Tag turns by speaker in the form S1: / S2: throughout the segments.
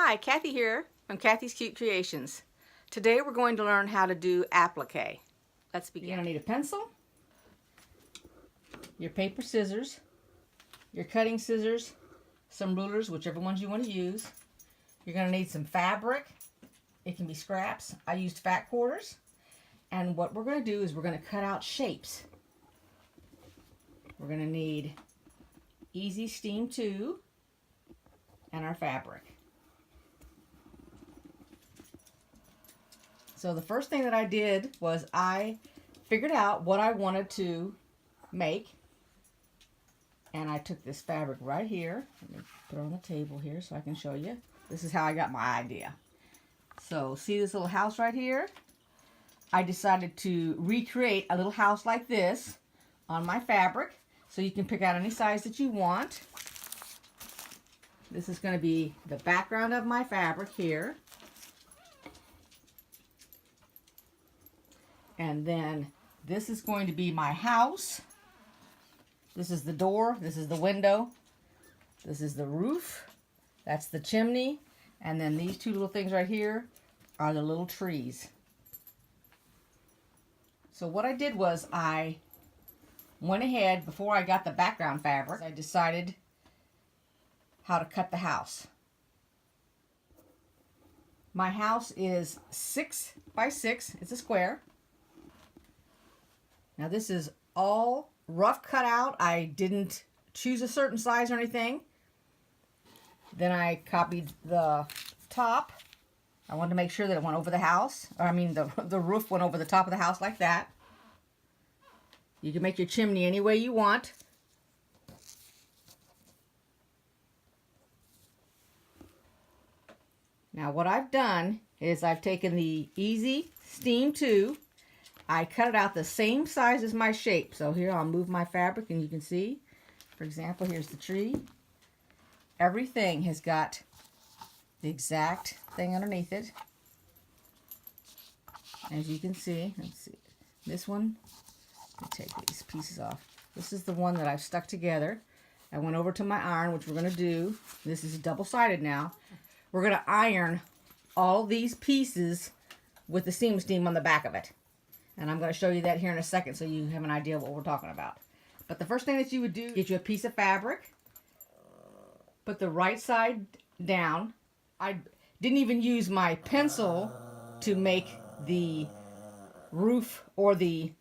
S1: Hi, Kathy here from Kathy's Cute Creations. Today we're going to learn how to do applique. Let's begin.
S2: You're going to need a pencil, your paper scissors, your cutting scissors, some rulers, whichever ones you want to use. You're going to need some fabric. It can be scraps. I used fat quarters. And what we're going to do is we're going to cut out shapes. We're going to need Easy Steam 2 and our fabric. So the first thing that I did was I figured out what I wanted to make, and I took this fabric right here. Let me put it on the table here so I can show you. This is how I got my idea. So see this little house right here? I decided to recreate a little house like this on my fabric, so you can pick out any size that you want. This is going to be the background of my fabric here. And then this is going to be my house. This is the door. This is the window. This is the roof. That's the chimney. And then these two little things right here are the little trees. So what I did was I went ahead, before I got the background fabric, I decided how to cut the house. My house is 6 by 6. It's a square. Now this is all rough cut out. I didn't choose a certain size or anything. Then I copied the top. I wanted to make sure that it went over the house. Or I mean the roof went over the top of the house like that. You can make your chimney any way you want. Now what I've done is I've taken the Easy Steam 2. I cut it out the same size as my shape. So here I'll move my fabric and you can see, for example, here's the tree. Everything has got the exact thing underneath it. As you can see, let's see, this one, let me take these pieces off. This is the one that I've stuck together. I went over to my iron, which we're going to do. This is double-sided now. We're going to iron all these pieces with the seam steam on the back of it. And I'm going to show you that here in a second so you have an idea of what we're talking about. But the first thing that you would do, get you a piece of fabric, put the right side down. I didn't even use my pencil to make the roof or the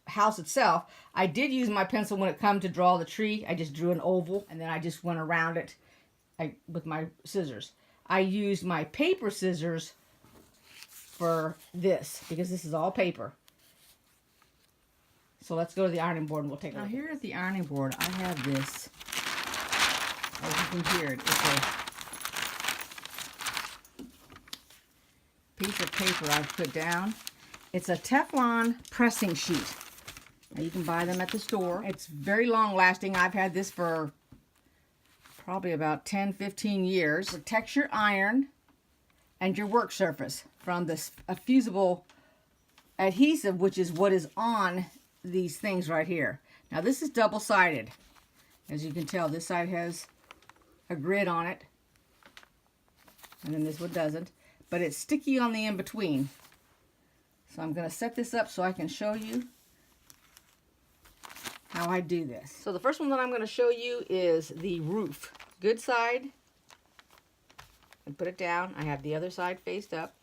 S2: house itself. I did use my pencil when it come to draw the tree. I just drew an oval and then I just went around it with my scissors. I used my paper scissors for this because this is all paper. So let's go to the ironing board and we'll take a look. Now here at the ironing board I have this, as you can hear it, it's a piece of paper I've put down. It's a Teflon pressing sheet. Now you can buy them at the store. It's very long lasting. I've had this for probably about 10-15 years. Protects your iron and your work surface from this fusible adhesive, which is what is on these things right here. Now this is double-sided. As you can tell, this side has a grid on it, and then this one doesn't, but it's sticky on the in-between. So I'm going to set this up so I can show you how I do this. So the first one that I'm going to show you is the roof. Good side, and put it down. I have the other side faced up.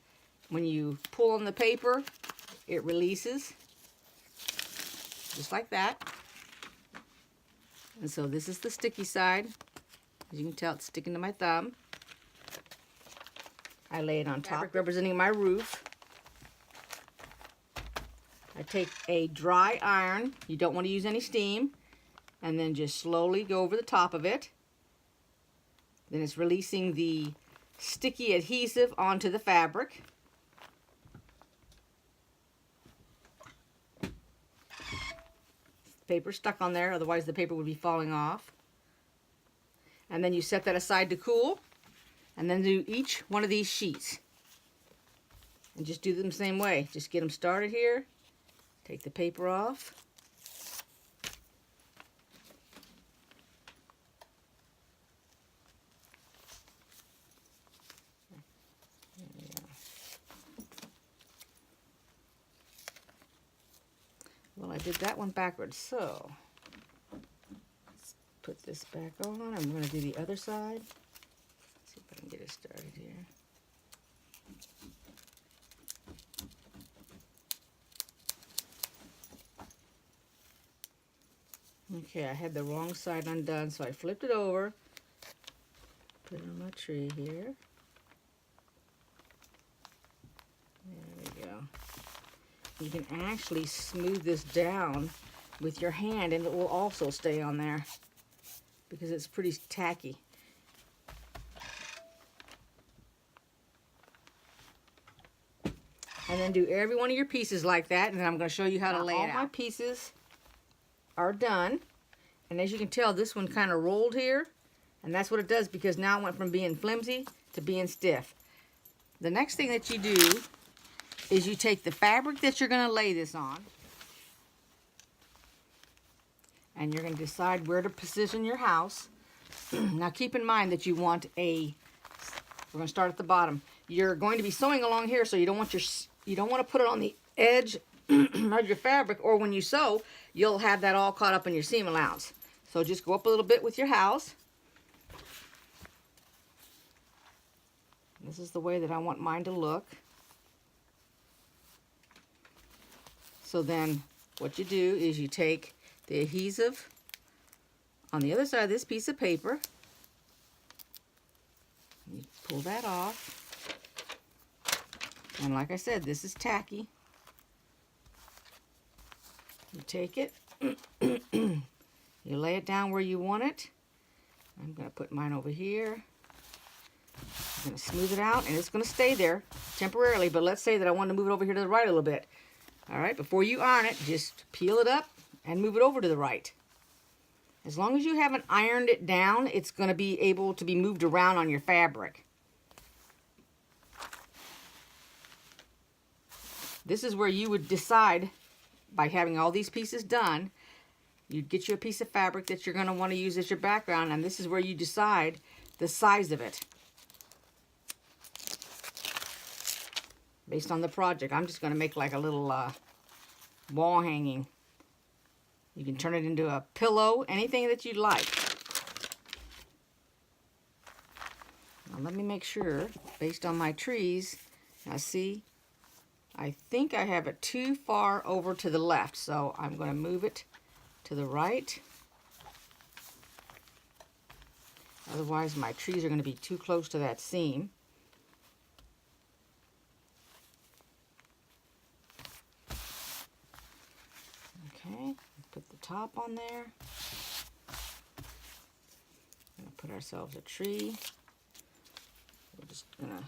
S2: When you pull on the paper, it releases, just like that. And so this is the sticky side. As you can tell, it's sticking to my thumb. I lay it on top, representing my roof. I take a dry iron. You don't want to use any steam. And then just slowly go over the top of it. Then it's releasing the sticky adhesive onto the fabric. Paper stuck on there, otherwise the paper would be falling off. And then you set that aside to cool, and then do each one of these sheets. And just do them the same way. Just get them started here, take the paper off, did that one backwards. So let's put this back on. I'm going to do the other side. Let's see if I can get it started here. Okay, I had the wrong side undone, so I flipped it over. Put it on my tree here. There we go. You can actually smooth this down with your hand, and it will also stay on there because it's pretty tacky. And then do every one of your pieces like that, and then I'm going to show you how to lay it out. All my pieces are done, and as you can tell, this one kind of rolled here, and that's what it does because now it went from being flimsy to being stiff. The next thing that you do is you take the fabric that you're going to lay this on, and you're going to decide where to position your house. Now keep in mind that you want we're going to start at the bottom. You're going to be sewing along here, so you don't want to put it on the edge of your fabric, or when you sew, you'll have that all caught up in your seam allowance. So just go up a little bit with your house. This is the way that I want mine to look. So then what you do is you take the adhesive on the other side of this piece of paper. You pull that off. And like I said, this is tacky. You take it, you lay it down where you want it. I'm going to put mine over here. I'm going to smooth it out, and it's going to stay there temporarily, but let's say that I want to move it over here to the right a little bit. All right, before you iron it, just peel it up and move it over to the right. As long as you haven't ironed it down, it's going to be able to be moved around on your fabric. This is where you would decide, by having all these pieces done, you'd get you a piece of fabric that you're going to want to use as your background, and this is where you decide the size of it. Based on the project, I'm just going to make like a little wall hanging. You can turn it into a pillow, anything that you'd like. Now let me make sure, based on my trees, now see, I think I have it too far over to the left, so I'm going to move it to the right. Otherwise, my trees are going to be too close to that seam. Okay, put the top on there. Going to put ourselves a tree. We're just going to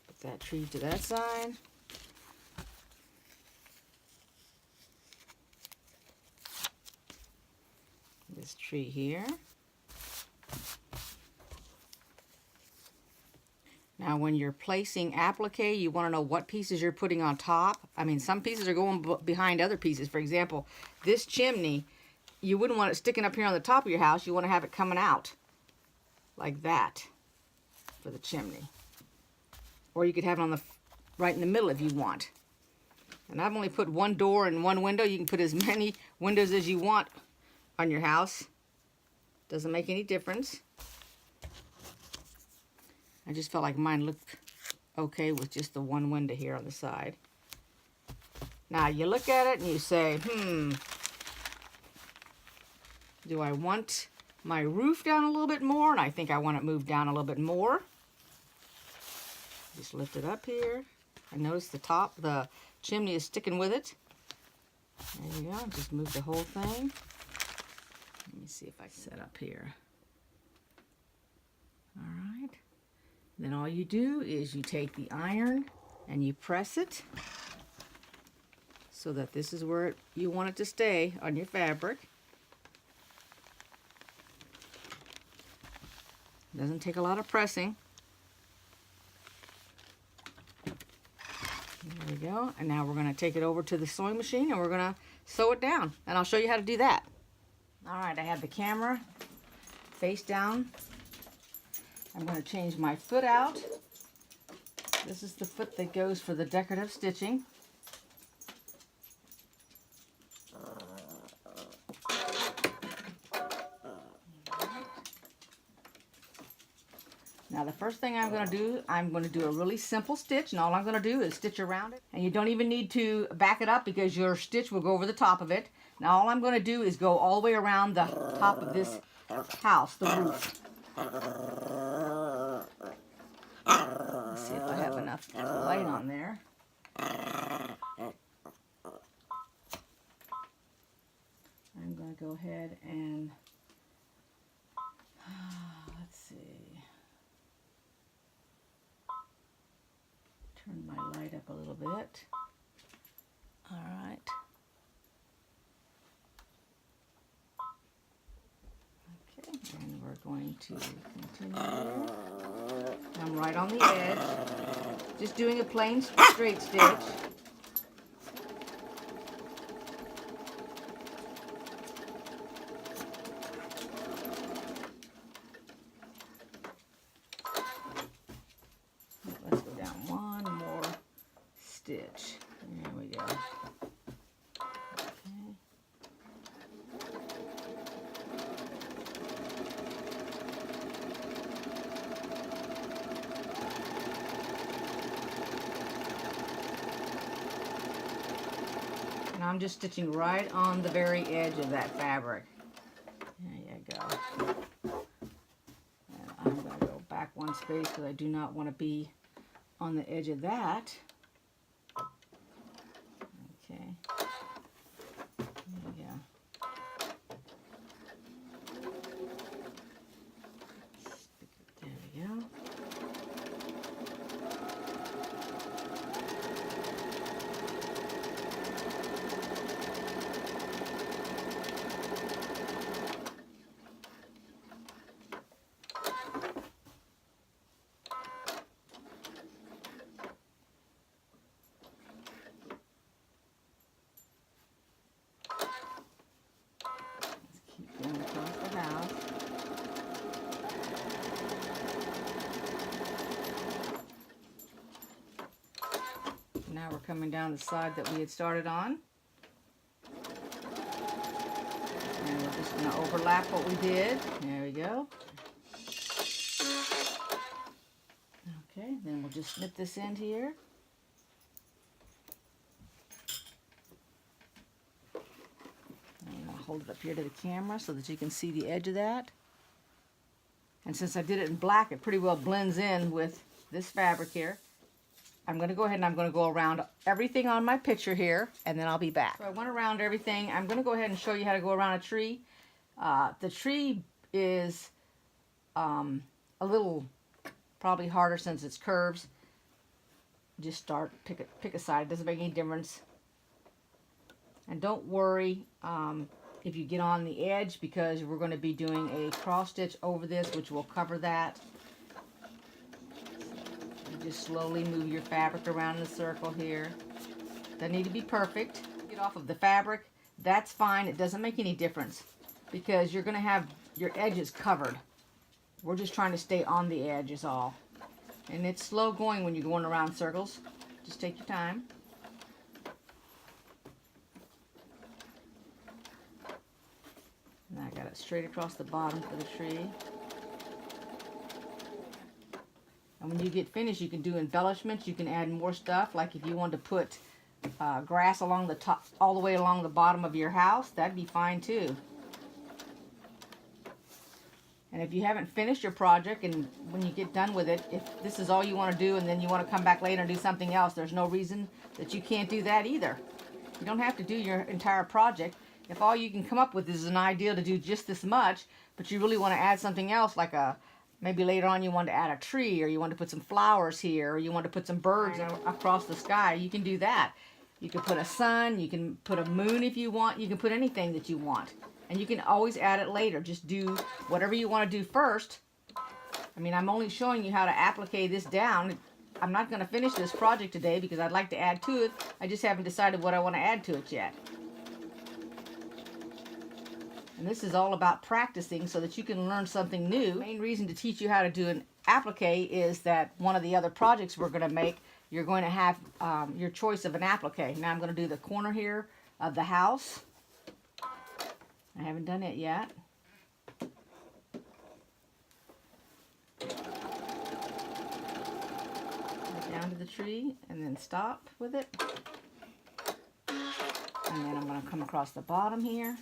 S2: put that tree to that side. This tree here. Now when you're placing applique, you want to know what pieces you're putting on top. I mean, some pieces are going behind other pieces. For example, this chimney, you wouldn't want it sticking up here on the top of your house. You want to have it coming out like that for the chimney. Or you could have it on right in the middle if you want. And I've only put one door and one window. You can put as many windows as you want on your house. Doesn't make any difference. I just felt like mine looked okay with just the one window here on the side. Now you look at it and you say, do I want my roof down a little bit more? And I think I want it moved down a little bit more. Just lift it up here. I notice the chimney is sticking with it. There you go. Just move the whole thing. Let me see if I can set up here. All right. Then all you do is you take the iron and you press it so that this is where you want it to stay on your fabric. Doesn't take a lot of pressing. There we go. And now we're going to take it over to the sewing machine and we're going to sew it down. And I'll show you how to do that. All right, I have the camera face down. I'm going to change my foot out. This is the foot that goes for the decorative stitching. Now the first thing I'm going to do a really simple stitch, and all I'm going to do is stitch around it. And you don't even need to back it up because your stitch will go over the top of it. Now all I'm going to do is go all the way around the top of this house, the roof. Let's see if I have enough light on there. I'm going to go ahead and let's see. Turn my light up a little bit. All right. Okay, and we're going to continue. I'm right on the edge. Just doing a plain straight stitch. Let's go down one more stitch. There we go. Okay. And I'm just stitching right on the very edge of that fabric. There you go. And I'm going to go back one space because I do not want to be on the edge of that. Okay. There we go. There we go. Now we're coming down the side that we had started on. And we're just going to overlap what we did. There we go. Okay, then we'll just snip this end here. And I'll hold it up here to the camera so that you can see the edge of that. And since I did it in black, it pretty well blends in with this fabric here. I'm going to go ahead and I'm going to go around everything on my picture here, and then I'll be back. So I went around everything. I'm going to go ahead and show you how to go around a tree. The tree is a little probably harder since it's curves. Just pick a side. It doesn't make any difference. And don't worry if you get on the edge, because we're going to be doing a cross stitch over this, which will cover that. Just slowly move your fabric around in a circle here. Doesn't need to be perfect. Get off of the fabric. That's fine. It doesn't make any difference because you're going to have your edges covered. We're just trying to stay on the edge is all. And it's slow going when you're going around circles. Just take your time. And I got it straight across the bottom for the tree. And when you get finished, you can do embellishments. You can add more stuff. Like if you want to put grass along the top, all the way along the bottom of your house, that'd be fine too. And if you haven't finished your project, and when you get done with it, if this is all you want to do and then you want to come back later and do something else, there's no reason that you can't do that either. You don't have to do your entire project. If all you can come up with is an idea to do just this much, but you really want to add something else, like maybe later on you want to add a tree, or you want to put some flowers here, or you want to put some birds across the sky, you can do that. You can put a sun, you can put a moon if you want, you can put anything that you want. And you can always add it later. Just do whatever you want to do first. I mean, I'm only showing you how to applique this down. I'm not going to finish this project today because I'd like to add to it. I just haven't decided what I want to add to it yet. And this is all about practicing so that you can learn something new. The main reason to teach you how to do an applique is that one of the other projects we're going to make, you're going to have your choice of an applique. Now I'm going to do the corner here of the house. I haven't done it yet. down to the tree and then stop with it. And then I'm going to come across the bottom here.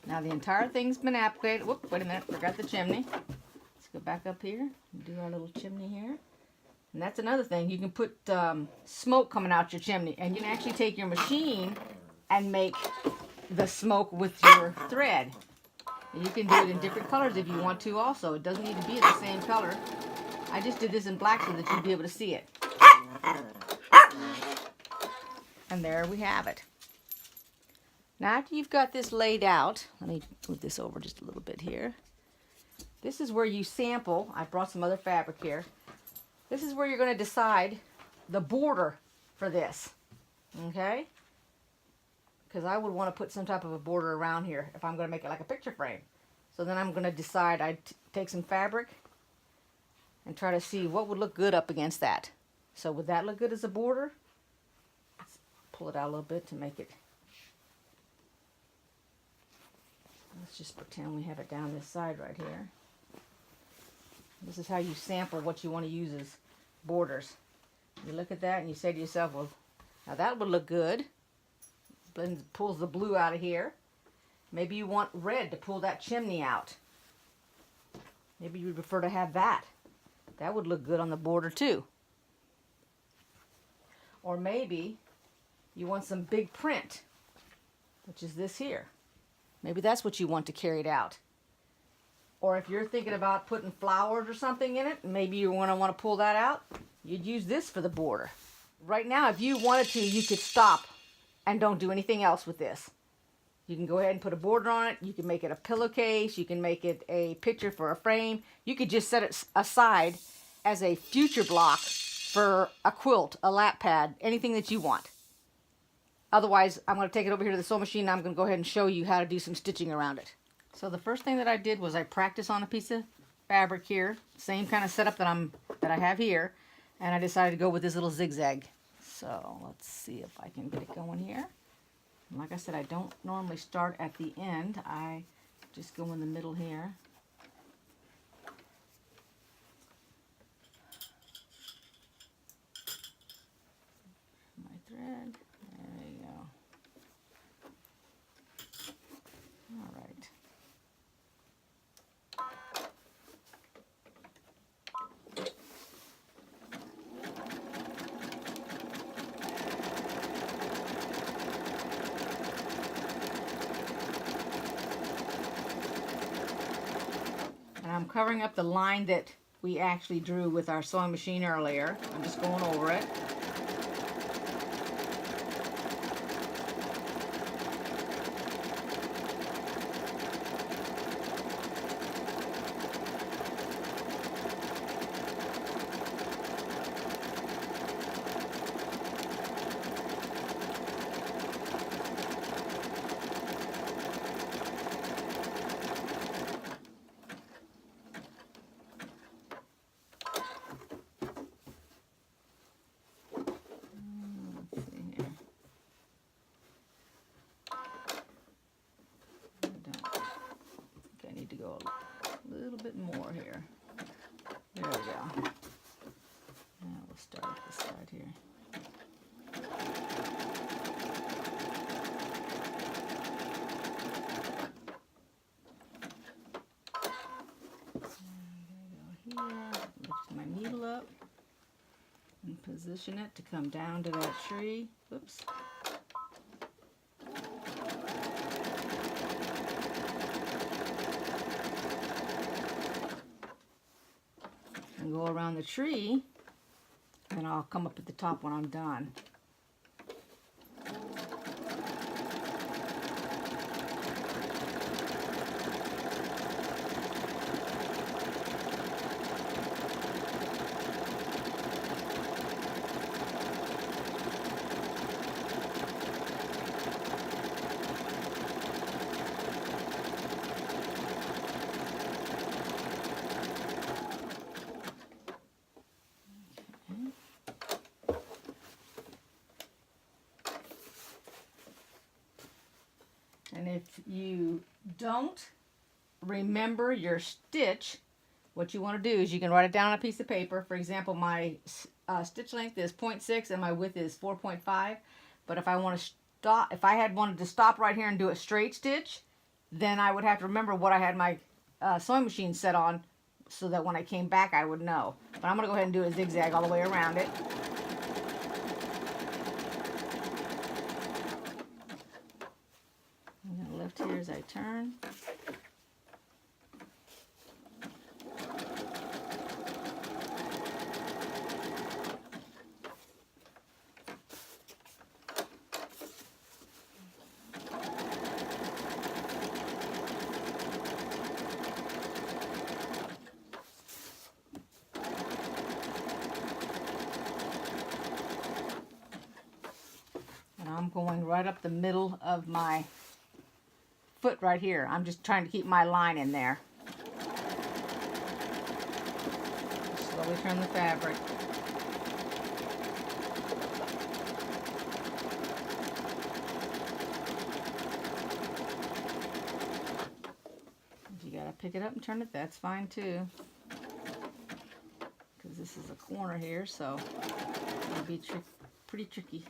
S2: Now the entire thing's been appliqued. Whoop, wait a minute, forgot the chimney. Let's go back up here and do our little chimney here. And that's another thing. You can put smoke coming out your chimney, and you can actually take your machine and make the smoke with your thread. And you can do it in different colors if you want to also. It doesn't need to be the same color. I just did this in black so that you'd be able to see it. And there we have it. Now after you've got this laid out, let me move this over just a little bit here. This is where you sample. I brought some other fabric here. This is where you're going to decide the border for this, okay? Because I would want to put some type of a border around here if I'm going to make it like a picture frame. So then I'm going to decide, I'd take some fabric and try to see what would look good up against that. So would that look good as a border? Let's pull it out a little bit to make it. Let's just pretend we have it down this side right here. This is how you sample what you want to use as borders. You look at that and you say to yourself, well, now that would look good. Then pulls the blue out of here. Maybe you want red to pull that chimney out. Maybe you would prefer to have that. That would look good on the border too. Or maybe you want some big print, which is this here. Maybe that's what you want to carry it out. Or if you're thinking about putting flowers or something in it, maybe you want to pull that out, you'd use this for the border. Right now, if you wanted to, you could stop and don't do anything else with this. You can go ahead and put a border on it. You can make it a pillowcase. You can make it a picture for a frame. You could just set it aside as a future block for a quilt, a lap pad, anything that you want. Otherwise, I'm going to take it over here to the sewing machine and I'm going to go ahead and show you how to do some stitching around it. So the first thing that I did was I practiced on a piece of fabric here. Same kind of setup that I have here. And I decided to go with this little zigzag. So let's see if I can get it going here. And like I said, I don't normally start at the end. I just go in the middle here. My thread. There you go. All right. And I'm covering up the line that we actually drew with our sewing machine earlier. I'm just going over it. To go a little bit more here. There we go. Now we'll start at this side here. I'm going to go here, lift my needle up, and position it to come down to that tree. Whoops. And go around the tree, and I'll come up at the top when I'm done. you don't remember your stitch, what you want to do is you can write it down on a piece of paper. For example, my stitch length is 0.6 and my width is 4.5. But if I want to stop, if I had wanted to stop right here and do a straight stitch, then I would have to remember what I had my sewing machine set on, so that when I came back I would know. But I'm going to go ahead and do a zigzag all the way around it. I'm going to lift here as I turn. I'm going right up the middle of my foot right here. I'm just trying to keep my line in there. Slowly turn the fabric. If you gotta pick it up and turn it, that's fine too. Because this is a corner here, so it'll be pretty tricky.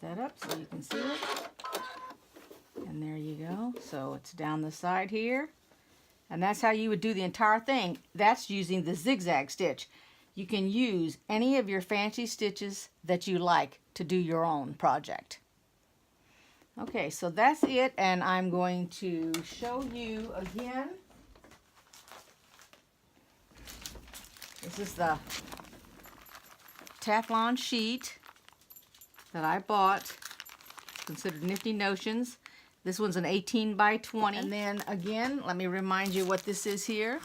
S2: That up so you can see it, and there you go. So it's down the side here, and that's how you would do the entire thing. That's using the zigzag stitch. You can use any of your fancy stitches that you like to do your own project. Okay, so that's it, and I'm going to show you again. This is the Teflon sheet that I bought, considered Nifty Notions. This one's an 18 by 20. And then again, let me remind you what this is here.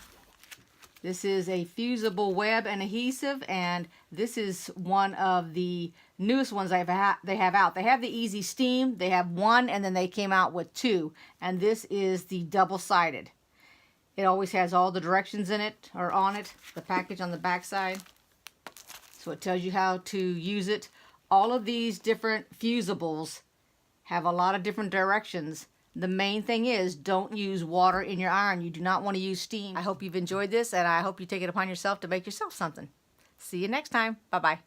S2: This is a Fusible Web and adhesive, and this is one of the newest ones they have out. They have the Easy Steam, they have one, and then they came out with two. And this is the double-sided. It always has all the directions in it, or on it, the package on the back side. So it tells you how to use it. All of these different fusibles have a lot of different directions. The main thing is, don't use water in your iron. You do not want to use steam. I hope you've enjoyed this, and I hope you take it upon yourself to make yourself something. See you next time. Bye-bye.